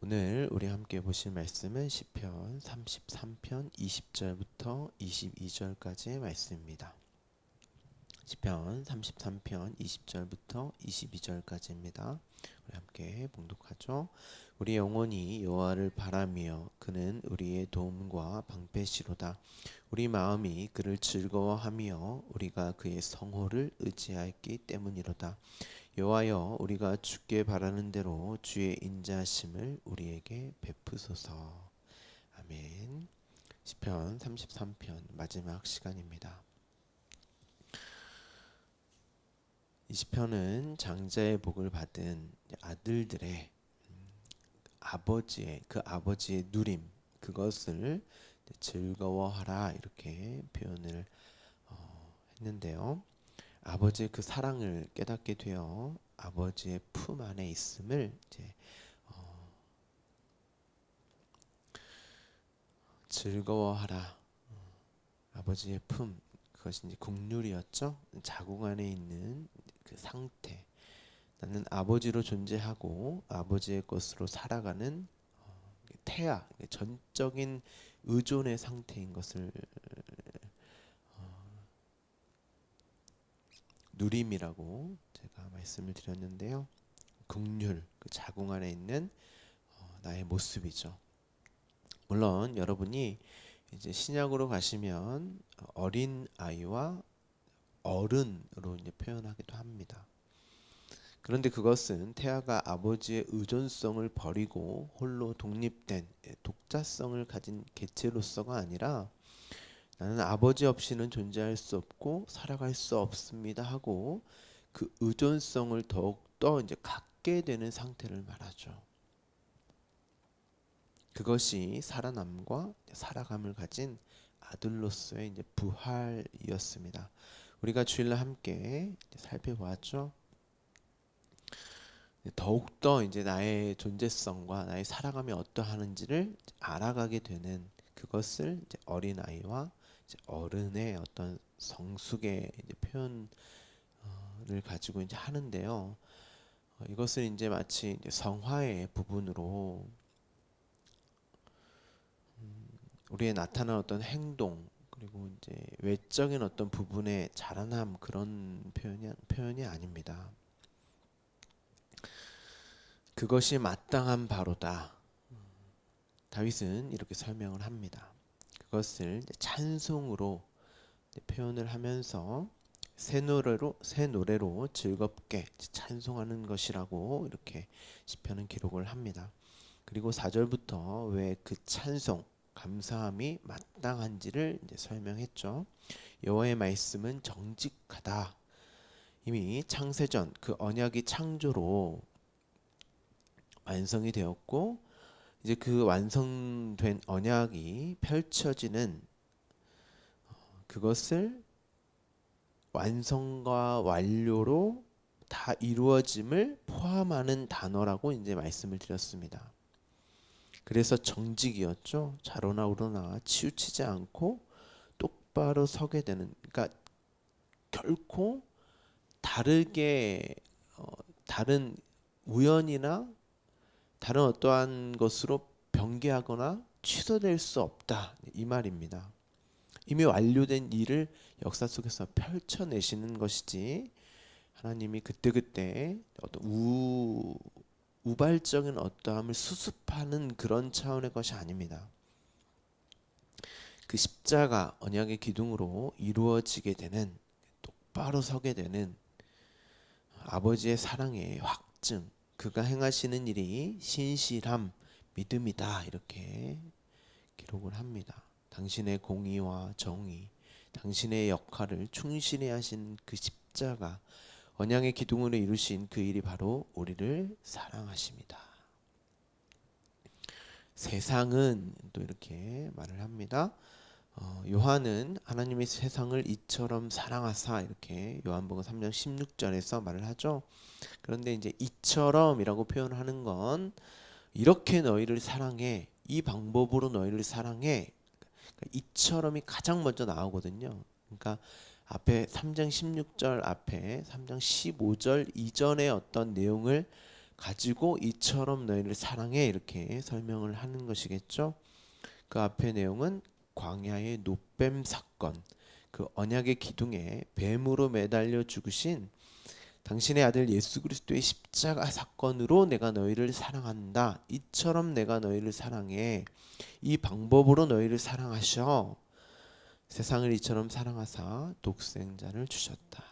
오늘 우리 함께 보실 말씀은 시편 33편 20절부터 22절까지의 말씀입니다. 시편 33편 20절부터 22절까지입니다. 우리 함께 봉독하죠. 우리 영혼이 여호와를 바라며 그는 우리의 도움과 방패시로다. 우리 마음이 그를 즐거워하며 우리가 그의 성호를 의지하였기 때문이로다. 여호와여, 우리가 주께 바라는 대로 주의 인자하심을 우리에게 베푸소서. 아멘. 시편 33편 마지막 시간입니다. 이 시편은 장자의 복을 받은 아들들의 아버지의 누림, 그것을 즐거워하라 이렇게 표현을 했는데요. 아버지의 그 사랑을 깨닫게 되어 아버지의 품 안에 있음을 즐거워하라. 아버지의 품, 그것이 이제 국률이었죠. 자궁 안에 있는 그 상태. 나는 아버지로 존재하고 아버지의 것으로 살아가는 태아, 전적인 의존의 상태인 것을 누림이라고 제가 말씀을 드렸는데요. 국률, 그 자궁 안에 있는 나의 모습이죠. 물론 여러분이 이제 신약으로 가시면 어린 아이와 어른으로 이제 표현하기도 합니다. 그런데 그것은 태아가 아버지의 의존성을 버리고 홀로 독립된 독자성을 가진 개체로서가 아니라 나는 아버지 없이는 존재할 수 없고 살아갈 수 없습니다 하고 그 의존성을 더욱더 이제 갖게 되는 상태를 말하죠. 그것이 살아남과 살아감을 가진 아들로서의 이제 부활이었습니다. 우리가 주일날 함께 살펴보았죠. 더욱더 이제 나의 존재성과 나의 살아감이 어떠하는지를 알아가게 되는 그것을 이제 어린 아이와 이제 어른의 어떤 성숙의 이제 표현을 가지고 이제 하는데요. 이것을 이제 마치 이제 성화의 부분으로 우리의 나타난 어떤 행동 그리고 이제 외적인 어떤 부분의 자라남 그런 표현이 아닙니다. 그것이 마땅한 바로다. 다윗은 이렇게 설명을 합니다. 그것을 찬송으로 표현을 하면서 새 노래로 즐겁게 찬송하는 것이라고 이렇게 시편은 기록을 합니다. 그리고 4절부터 왜 그 찬송 감사함이 마땅한지를 이제 설명했죠. 여호와의 말씀은 정직하다. 이미 창세전 그 언약이 창조로 완성이 되었고 이제 그 완성된 언약이 펼쳐지는 그것을 완성과 완료로 다 이루어짐을 포함하는 단어라고 이제 말씀을 드렸습니다. 그래서 정직이었죠. 좌로나 우로나 치우치지 않고 똑바로 서게 되는, 그러니까 결코 다르게 다른 우연이나 다른 어떠한 것으로 변개하거나 취소될 수 없다 이 말입니다. 이미 완료된 일을 역사 속에서 펼쳐내시는 것이지 하나님이 그때그때 어떤 우발적인 어떠함을 수습하는 그런 차원의 것이 아닙니다. 그 십자가 언약의 기둥으로 이루어지게 되는 똑바로 서게 되는 아버지의 사랑의 확증, 그가 행하시는 일이 신실함, 믿음이다 이렇게 기록을 합니다. 당신의 공의와 정의, 당신의 역할을 충실히 하신 그 십자가 언약의 기둥으로 이루신 그 일이 바로 우리를 사랑하십니다. 세상은 또 이렇게 말을 합니다. 요한은 하나님이 세상을 이처럼 사랑하사 이렇게 요한복음 3장 16절에서 말을 하죠. 그런데 이제 이처럼이라고 표현하는 건 이렇게 너희를 사랑해, 이 방법으로 너희를 사랑해, 이처럼이 가장 먼저 나오거든요. 그러니까 앞에 3장 16절 앞에 3장 15절 이전의 어떤 내용을 가지고 이처럼 너희를 사랑해 이렇게 설명을 하는 것이겠죠. 그 앞의 내용은 광야의 노뱀 사건, 그 언약의 기둥에 뱀으로 매달려 죽으신 당신의 아들 예수 그리스도의 십자가 사건으로 내가 너희를 사랑한다. 이처럼 내가 너희를 사랑해. 이 방법으로 너희를 사랑하셔. 세상을 이처럼 사랑하사 독생자를 주셨다.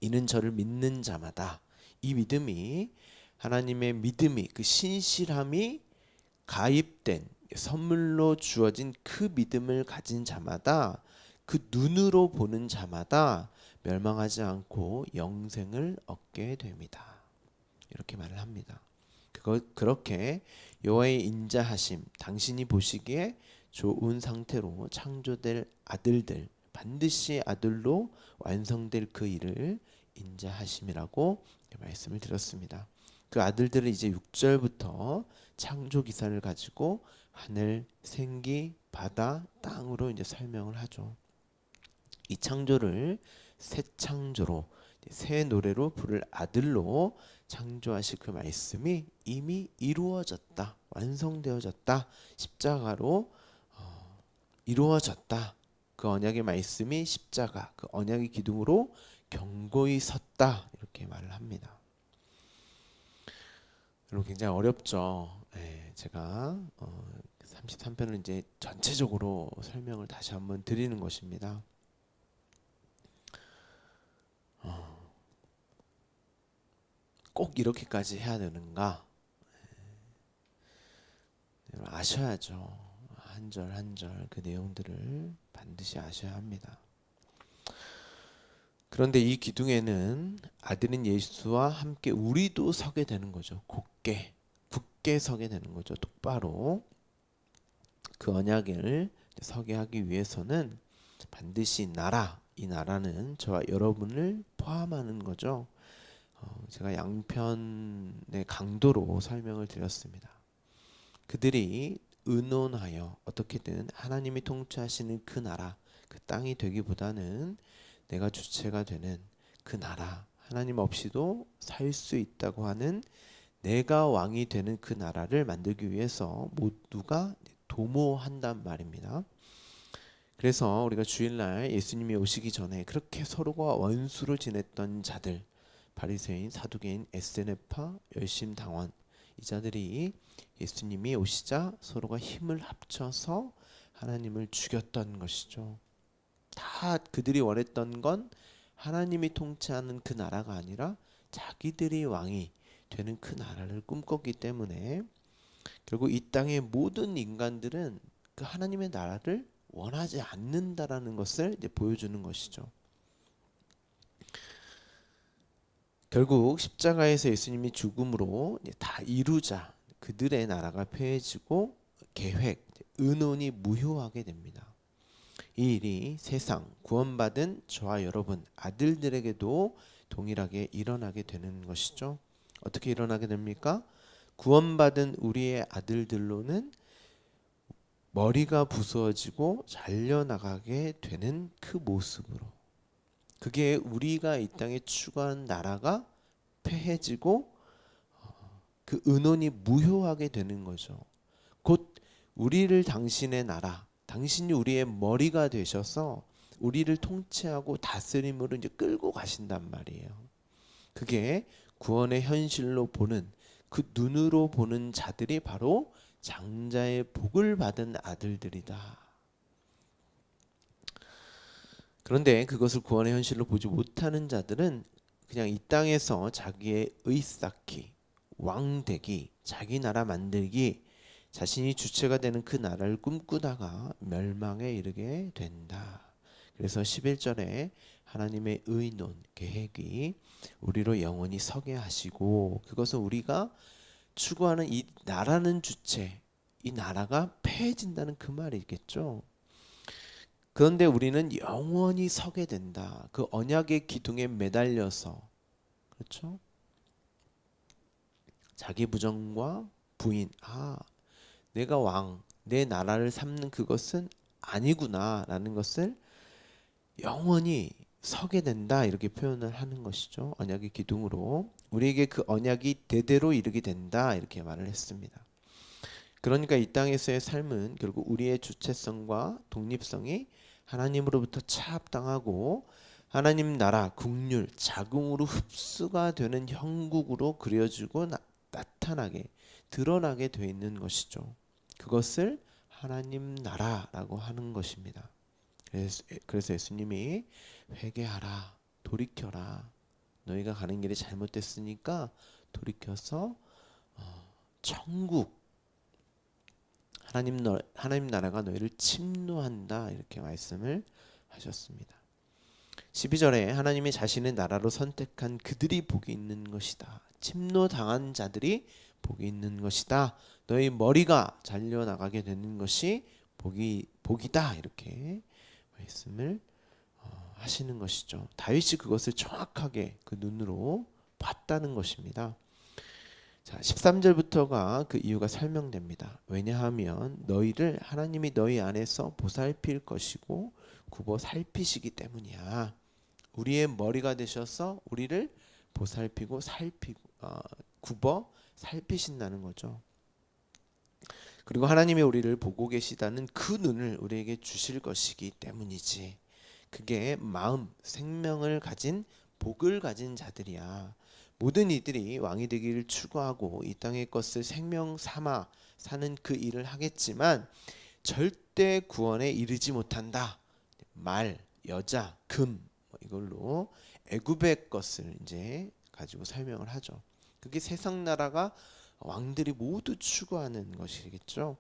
이는 저를 믿는 자마다, 이 믿음이 하나님의 믿음이, 그 신실함이 가입된 선물로 주어진 그 믿음을 가진 자마다, 그 눈으로 보는 자마다 멸망하지 않고 영생을 얻게 됩니다. 이렇게 말을 합니다. 그렇게 여호와의 인자하심, 당신이 보시기에 좋은 상태로 창조될 아들들, 반드시 아들로 완성될 그 일을 인자하심이라고 말씀을 드렸습니다. 그 아들들은 이제 6절부터 창조 기사를 가지고 하늘, 생기, 바다, 땅으로 이제 설명을 하죠. 이 창조를 새 창조로, 새 노래로 부를 아들로 창조하실 그 말씀이 이미 이루어졌다, 완성되어졌다, 십자가로 이루어졌다. 그 언약의 말씀이 십자가, 그 언약의 기둥으로 견고히 섰다, 이렇게 말을 합니다. 여러분 굉장히 어렵죠. 제가 33편을 이제 전체적으로 설명을 다시 한번 드리는 것입니다. 꼭 이렇게까지 해야 되는가? 아셔야죠. 한 절 한 절 그 내용들을 반드시 아셔야 합니다. 그런데 이 기둥에는 아들인 예수와 함께 우리도 서게 되는 거죠. 굳게 서게 되는 거죠. 똑바로. 그 언약을 서게 하기 위해서는 반드시 이 나라는 저와 여러분을 포함하는 거죠. 제가 양편의 강도로 설명을 드렸습니다. 그들이 의논하여 어떻게든 하나님이 통치하시는 그 나라, 그 땅이 되기보다는 내가 주체가 되는 그 나라, 하나님 없이도 살 수 있다고 하는 내가 왕이 되는 그 나라를 만들기 위해서 모두가 도모한단 말입니다. 그래서 우리가 주일날 예수님이 오시기 전에 그렇게 서로가 원수로 지냈던 자들, 바리새인, 사두개인, 에스네파, 열심당원, 이 자들이 예수님이 오시자 서로가 힘을 합쳐서 하나님을 죽였던 것이죠. 다 그들이 원했던 건 하나님이 통치하는 그 나라가 아니라 자기들이 왕이 되는 그 나라를 꿈꿨기 때문에 결국 이 땅의 모든 인간들은 그 하나님의 나라를 원하지 않는다라는 것을 이제 보여주는 것이죠. 결국 십자가에서 예수님이 죽음으로 다 이루자 그들의 나라가 폐해지고 계획, 의논이 무효하게 됩니다. 이 일이 세상 구원받은 저와 여러분 아들들에게도 동일하게 일어나게 되는 것이죠. 어떻게 일어나게 됩니까? 구원받은 우리의 아들들로는 머리가 부서지고 잘려나가게 되는 그 모습으로, 그게 우리가 이 땅에 추구한 나라가 폐해지고 그 의논이 무효하게 되는 거죠. 곧 우리를 당신의 나라, 당신이 우리의 머리가 되셔서 우리를 통치하고 다스림으로 이제 끌고 가신단 말이에요. 그게 구원의 현실로 보는, 그 눈으로 보는 자들이 바로 장자의 복을 받은 아들들이다. 그런데 그것을 구원의 현실로 보지 못하는 자들은 그냥 이 땅에서 자기의 의쌓기, 왕되기, 자기 나라 만들기, 자신이 주체가 되는 그 나라를 꿈꾸다가 멸망에 이르게 된다. 그래서 11절에 하나님의 의논, 계획이 우리로 영원히 서게 하시고, 그것은 우리가 추구하는 이 나라는 주체, 이 나라가 폐해진다는 그 말이겠죠. 그런데 우리는 영원히 서게 된다. 그 언약의 기둥에 매달려서, 그렇죠? 자기 부정과 부인, 내가 왕, 내 나라를 삼는 그것은 아니구나라는 것을 영원히 서게 된다 이렇게 표현을 하는 것이죠. 언약의 기둥으로 우리에게 그 언약이 대대로 이르게 된다 이렇게 말을 했습니다. 그러니까 이 땅에서의 삶은 결국 우리의 주체성과 독립성이 하나님으로부터 차압당하고 하나님 나라 국률 자궁으로 흡수가 되는 형국으로 그려지고 나타나게 드러나게 되어 있는 것이죠. 그것을 하나님 나라라고 하는 것입니다. 그래서 예수님이 회개하라, 돌이켜라. 너희가 가는 길이 잘못됐으니까 돌이켜서 천국 하나님 나라가 너희를 침노한다 이렇게 말씀을 하셨습니다. 12절에 하나님이 자신의 나라로 선택한 그들이 복이 있는 것이다. 침노당한 자들이 복이 있는 것이다. 너희 머리가 잘려나가게 되는 것이 복이다 이렇게 말씀을 하시는 것이죠. 다윗이 그것을 정확하게 그 눈으로 봤다는 것입니다. 자, 13절부터가 그 이유가 설명됩니다. 왜냐하면 너희를 하나님이 너희 안에서 보살필 것이고 굽어 살피시기 때문이야. 우리의 머리가 되셔서 우리를 보살피고 굽어 살피신다는 거죠. 그리고 하나님이 우리를 보고 계시다는 그 눈을 우리에게 주실 것이기 때문이지. 그게 마음, 생명을 가진 복을 가진 자들이야. 모든 이들이 왕이 되기를 추구하고 이 땅의 것을 생명 삼아 사는 그 일을 하겠지만 절대 구원에 이르지 못한다. 말, 여자, 금 이걸로 애굽의 것을 이제 가지고 설명을 하죠. 그게 세상 나라가 왕들이 모두 추구하는 것이겠죠.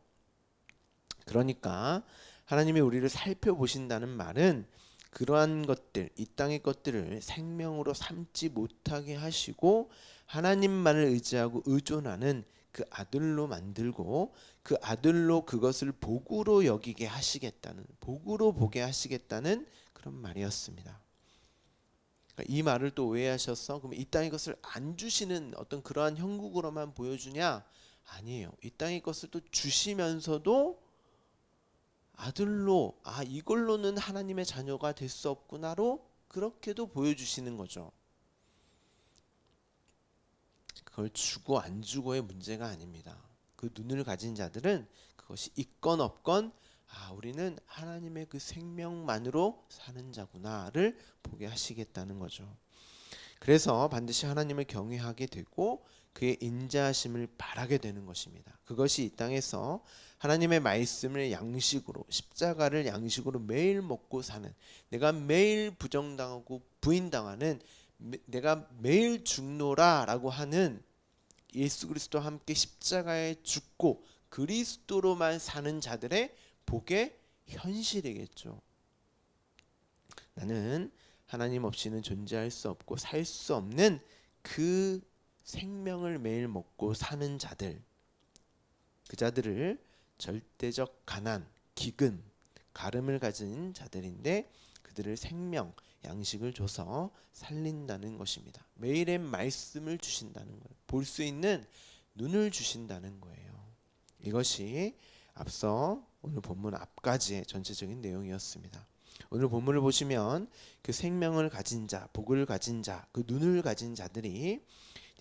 그러니까 하나님이 우리를 살펴보신다는 말은 그러한 것들, 이 땅의 것들을 생명으로 삼지 못하게 하시고 하나님만을 의지하고 의존하는 그 아들로 만들고 그 아들로 그것을 복으로 여기게 하시겠다는, 복으로 보게 하시겠다는 그런 말이었습니다. 그러니까 이 말을 또 오해하셔서 그럼 이 땅의 것을 안 주시는 어떤 그러한 형국으로만 보여주냐? 아니에요. 이 땅의 것을 또 주시면서도 아들로 이걸로는 하나님의 자녀가 될 수 없구나로 그렇게도 보여주시는 거죠. 그걸 주고 안 주고의 문제가 아닙니다. 그 눈을 가진 자들은 그것이 있건 없건 우리는 하나님의 그 생명만으로 사는 자구나를 보게 하시겠다는 거죠. 그래서 반드시 하나님을 경외하게 되고 그의 인자하심을 바라게 되는 것입니다. 그것이 이 땅에서 하나님의 말씀을 양식으로 십자가를 양식으로 매일 먹고 사는, 내가 매일 부정당하고 부인당하는, 내가 매일 죽노라라고 하는 예수 그리스도와 함께 십자가에 죽고 그리스도로만 사는 자들의 복의 현실이겠죠. 나는 하나님 없이는 존재할 수 없고 살 수 없는 그 생명을 매일 먹고 사는 자들, 그 자들을 절대적 가난, 기근, 가름을 가진 자들인데 그들을 생명, 양식을 줘서 살린다는 것입니다. 매일의 말씀을 주신다는 거예요. 볼 수 있는 눈을 주신다는 거예요. 이것이 앞서 오늘 본문 앞까지의 전체적인 내용이었습니다. 오늘 본문을 보시면 그 생명을 가진 자, 복을 가진 자, 그 눈을 가진 자들이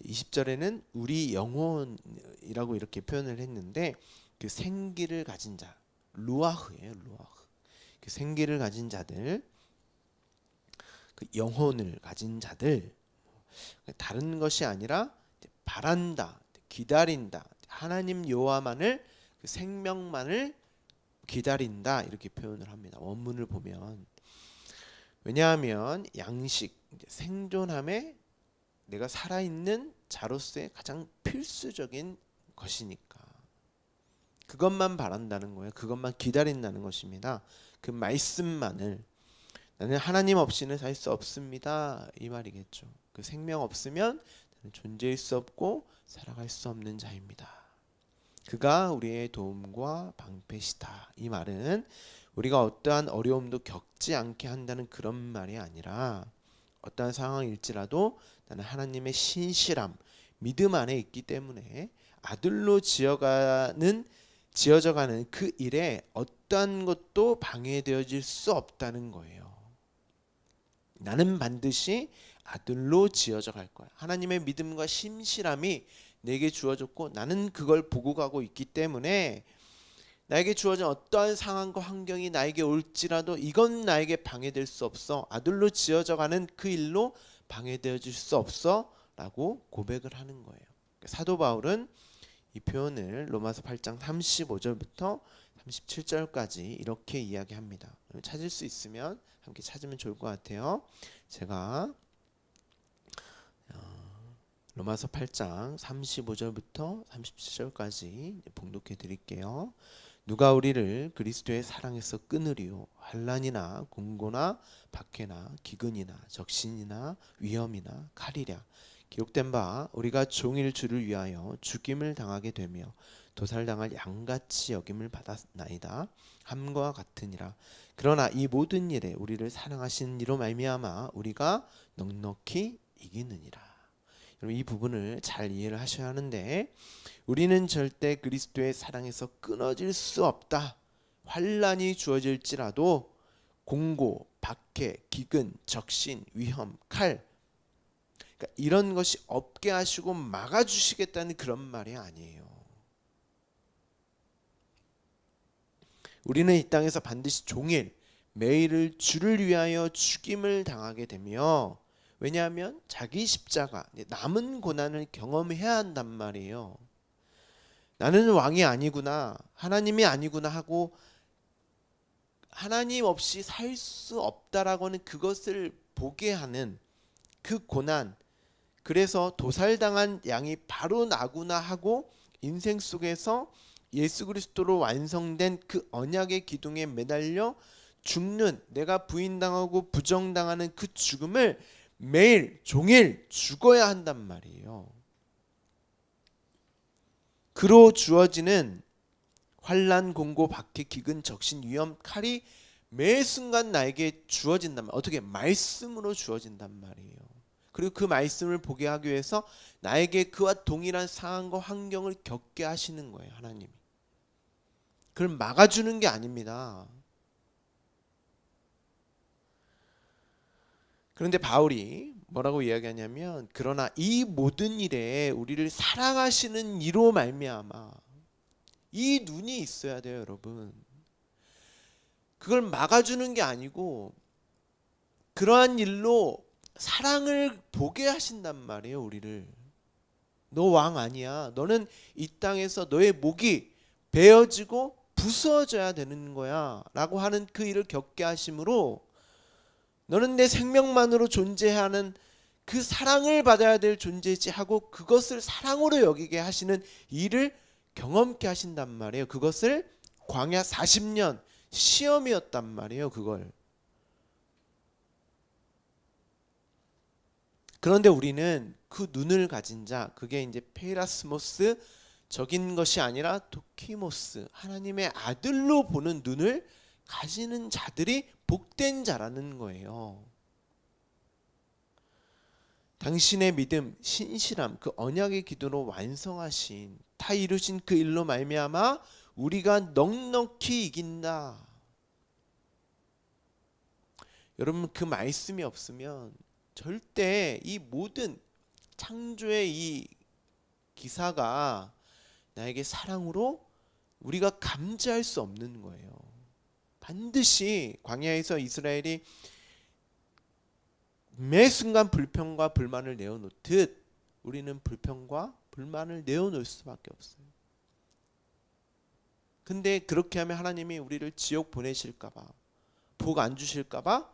20절에는 우리 영혼이라고 이렇게 표현을 했는데 그 생기를 가진 자, 루아흐예요, 루아흐. 그 생기를 가진 자들, 그 영혼을 가진 자들, 다른 것이 아니라 바란다, 기다린다, 하나님 여호와만을, 그 생명만을 기다린다 이렇게 표현을 합니다. 원문을 보면. 왜냐하면 양식, 생존함에 내가 살아있는 자로서의 가장 필수적인 것이니까 그것만 바란다는 거예요. 그것만 기다린다는 것입니다. 그 말씀만을. 나는 하나님 없이는 살 수 없습니다 이 말이겠죠. 그 생명 없으면 나는 존재할 수 없고 살아갈 수 없는 자입니다. 그가 우리의 도움과 방패시다. 이 말은 우리가 어떠한 어려움도 겪지 않게 한다는 그런 말이 아니라 어떠한 상황일지라도 나는 하나님의 신실함, 믿음 안에 있기 때문에 아들로 지어져가는 그 일에 어떠한 것도 방해되어질 수 없다는 거예요. 나는 반드시 아들로 지어져 갈 거야. 하나님의 믿음과 신실함이 내게 주어졌고 나는 그걸 보고 가고 있기 때문에 나에게 주어진 어떠한 상황과 환경이 나에게 올지라도 이건 나에게 방해될 수 없어. 아들로 지어져 가는 그 일로 방해되어질 수 없어 라고 고백을 하는 거예요. 사도 바울은 이 표현을 로마서 8장 35절부터 37절까지 이렇게 이야기합니다. 찾을 수 있으면 함께 찾으면 좋을 것 같아요. 제가 로마서 8장 35절부터 37절까지 봉독해 드릴게요. 누가 우리를 그리스도의 사랑에서 끊으리요? 환난이나 공고나 박해나 기근이나 적신이나 위험이나 칼이랴. 기록된 바 우리가 종일 주를 위하여 죽임을 당하게 되며 도살당할 양같이 여김을 받았나이다. 함과 같으니라. 그러나 이 모든 일에 우리를 사랑하시는 이로 말미암아 우리가 넉넉히 이기느니라. 여러분 이 부분을 잘 이해를 하셔야 하는데 우리는 절대 그리스도의 사랑에서 끊어질 수 없다. 환난이 주어질지라도 공고, 박해, 기근, 적신, 위험, 칼 그러니까 이런 것이 없게 하시고 막아주시겠다는 그런 말이 아니에요. 우리는 이 땅에서 반드시 종일 매일을 주를 위하여 죽임을 당하게 되며 왜냐하면 자기 십자가 남은 고난을 경험해야 한단 말이에요. 나는 왕이 아니구나 하나님이 아니구나 하고 하나님 없이 살 수 없다라고는 그것을 보게 하는 그 고난 그래서 도살당한 양이 바로 나구나 하고 인생 속에서 예수 그리스도로 완성된 그 언약의 기둥에 매달려 죽는 내가 부인당하고 부정당하는 그 죽음을 매일 종일 죽어야 한단 말이에요. 그로 주어지는 환난, 공고, 박해, 기근, 적신, 위험, 칼이 매 순간 나에게 주어진단 말이에요. 어떻게? 말씀으로 주어진단 말이에요. 그리고 그 말씀을 보게 하기 위해서 나에게 그와 동일한 상황과 환경을 겪게 하시는 거예요. 하나님이. 그걸 막아주는 게 아닙니다. 그런데 바울이 뭐라고 이야기하냐면 그러나 이 모든 일에 우리를 사랑하시는 이로 말미암아 이 눈이 있어야 돼요, 여러분. 그걸 막아주는 게 아니고 그러한 일로 사랑을 보게 하신단 말이에요, 우리를. 너 왕 아니야. 너는 이 땅에서 너의 목이 베어지고 부서져야 되는 거야 라고 하는 그 일을 겪게 하심으로 너는 내 생명만으로 존재하는 그 사랑을 받아야 될 존재지 하고 그것을 사랑으로 여기게 하시는 일을 경험케 하신단 말이에요. 그것을 광야 40년 시험이었단 말이에요. 그걸. 그런데 우리는 그 눈을 가진 자, 그게 이제 페이라스모스 적인 것이 아니라 도키모스, 하나님의 아들로 보는 눈을 가지는 자들이 복된 자라는 거예요. 당신의 믿음, 신실함, 그 언약의 기도로 완성하신 다 이루신 그 일로 말미암아 우리가 넉넉히 이긴다. 여러분 그 말씀이 없으면 절대 이 모든 창조의 이 기사가 나에게 사랑으로 우리가 감지할 수 없는 거예요. 반드시 광야에서 이스라엘이 매 순간 불평과 불만을 내어놓듯 우리는 불평과 불만을 내어놓을 수밖에 없어요. 근데 그렇게 하면 하나님이 우리를 지옥 보내실까봐 복 안 주실까봐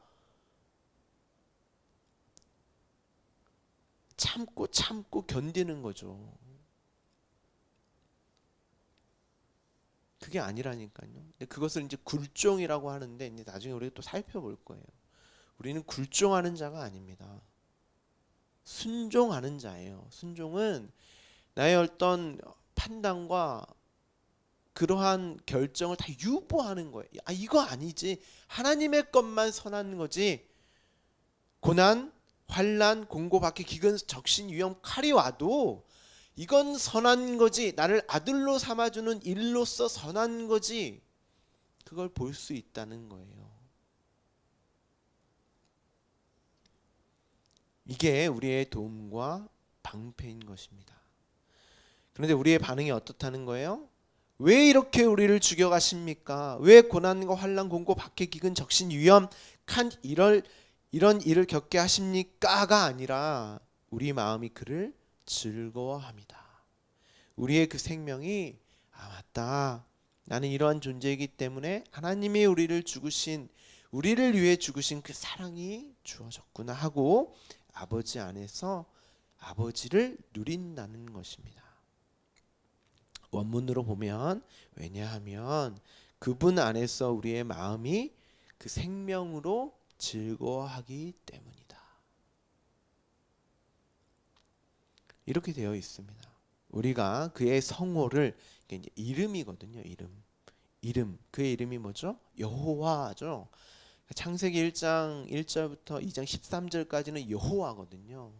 참고 견디는 거죠. 그게 아니라니까요. 그것을 이제 굴종이라고 하는데 이제 나중에 우리가 또 살펴볼 거예요. 우리는 굴종하는 자가 아닙니다. 순종하는 자예요. 순종은 나의 어떤 판단과 그러한 결정을 다 유보하는 거예요. 아 이거 아니지. 하나님의 것만 선한 거지. 고난, 환난, 공고, 박해, 기근, 적신, 위험, 칼이 와도 이건 선한 거지. 나를 아들로 삼아주는 일로서 선한 거지. 그걸 볼 수 있다는 거예요. 이게 우리의 도움과 방패인 것입니다. 그런데 우리의 반응이 어떻다는 거예요? 왜 이렇게 우리를 죽여가십니까? 왜 고난과 환난 공고 박해 기근 적신 위험 칸 이런 일을 겪게 하십니까가 아니라 우리 마음이 그를 즐거워합니다. 우리의 그 생명이 맞다. 나는 이러한 존재이기 때문에 하나님이 우리를 위해 죽으신 그 사랑이 주어졌구나 하고 아버지 안에서 아버지를 누린다는 것입니다. 원문으로 보면 왜냐하면 그분 안에서 우리의 마음이 그 생명으로 즐거워하기 때문이다. 이렇게 되어 있습니다. 우리가 그의 성호를 이제 이름이거든요. 이름 그의 이름이 뭐죠? 여호와죠. 창세기 1장 1절부터 2장 13절까지는 여호와거든요.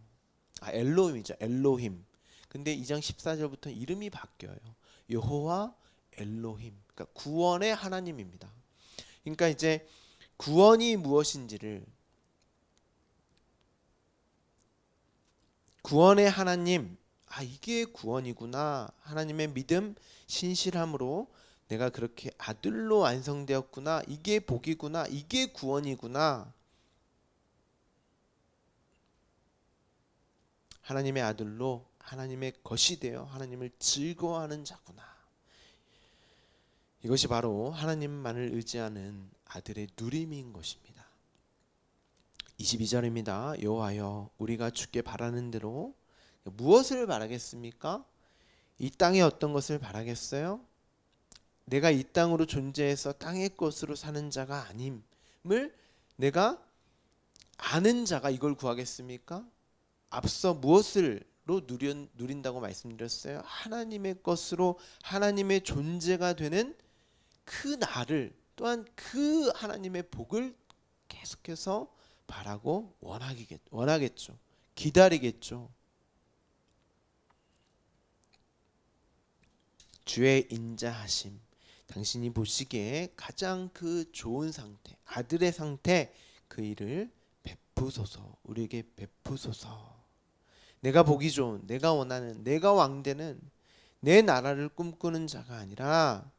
엘로힘이죠. 엘로힘. 근데 2장 14절부터 이름이 바뀌어요. 여호와 엘로힘. 그러니까 구원의 하나님입니다. 그러니까 이제 구원이 무엇인지를 구원의 하나님, 이게 구원이구나. 하나님의 믿음, 신실함으로 내가 그렇게 아들로 완성되었구나. 이게 복이구나. 이게 구원이구나. 하나님의 아들로 하나님의 것이 되어 하나님을 즐거워하는 자구나. 이것이 바로 하나님만을 의지하는 아들의 누림인 것입니다. 22절입니다. 여호와여 우리가 주께 바라는 대로 무엇을 바라겠습니까? 이 땅에 어떤 것을 바라겠어요? 내가 이 땅으로 존재해서 땅의 것으로 사는 자가 아님을 내가 아는 자가 이걸 구하겠습니까? 앞서 무엇으로 누린다고 말씀드렸어요? 하나님의 것으로 하나님의 존재가 되는 그 나를 또한 그 하나님의 복을 계속해서 바라고 원하겠죠. 기다리겠죠. 주의 인자하심, 당신이 보시기에 가장 그 좋은 상태, 아들의 상태 그 일을 베푸소서. 우리에게 베푸소서. 내가 보기 좋은, 내가 원하는, 내가 왕되는 내 나라를 꿈꾸는 자가 아니라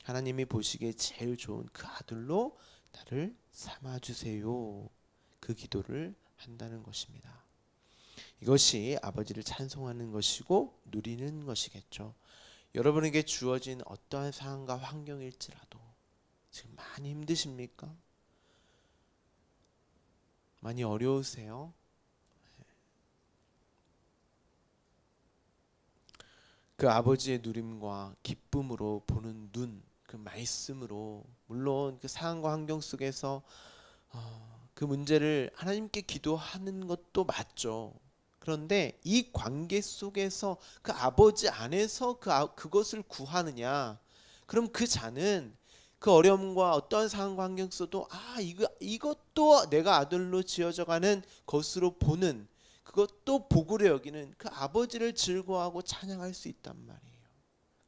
하나님이 보시기에 제일 좋은 그 아들로 나를 삼아주세요. 그 기도를 한다는 것입니다. 이것이 아버지를 찬송하는 것이고 누리는 것이겠죠. 여러분에게 주어진 어떠한 상황과 환경일지라도 지금 많이 힘드십니까? 많이 어려우세요? 그 아버지의 누림과 기쁨으로 보는 눈, 그 말씀으로 물론 그 상황과 환경 속에서 그 문제를 하나님께 기도하는 것도 맞죠. 그런데 이 관계 속에서 그 아버지 안에서 그것을 구하느냐? 그럼 그 자는 그 어려움과 어떤 상황과 환경 속도 이것도 내가 아들로 지어져가는 것으로 보는 그것도 복으로 여기는 그 아버지를 즐거워하고 찬양할 수 있단 말이에요.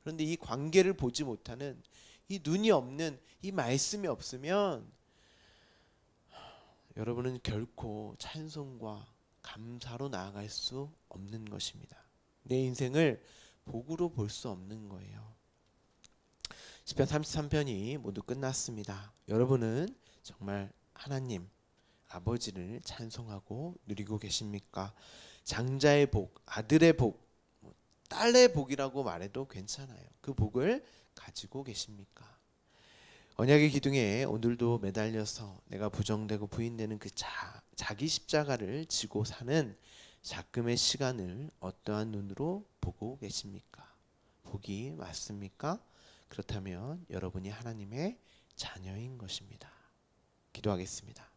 그런데 이 관계를 보지 못하는 이 눈이 없는 이 말씀이 없으면 여러분은 결코 찬송과 감사로 나아갈 수 없는 것입니다. 내 인생을 복으로 볼 수 없는 거예요. 시편 33편이 모두 끝났습니다. 여러분은 정말 하나님 아버지를 찬송하고 누리고 계십니까? 장자의 복, 아들의 복, 딸의 복이라고 말해도 괜찮아요. 그 복을 가지고 계십니까? 언약의 기둥에 오늘도 매달려서 내가 부정되고 부인되는 그 자기 십자가를 지고 사는 작금의 시간을 어떠한 눈으로 보고 계십니까? 복이 맞습니까? 그렇다면 여러분이 하나님의 자녀인 것입니다. 기도하겠습니다.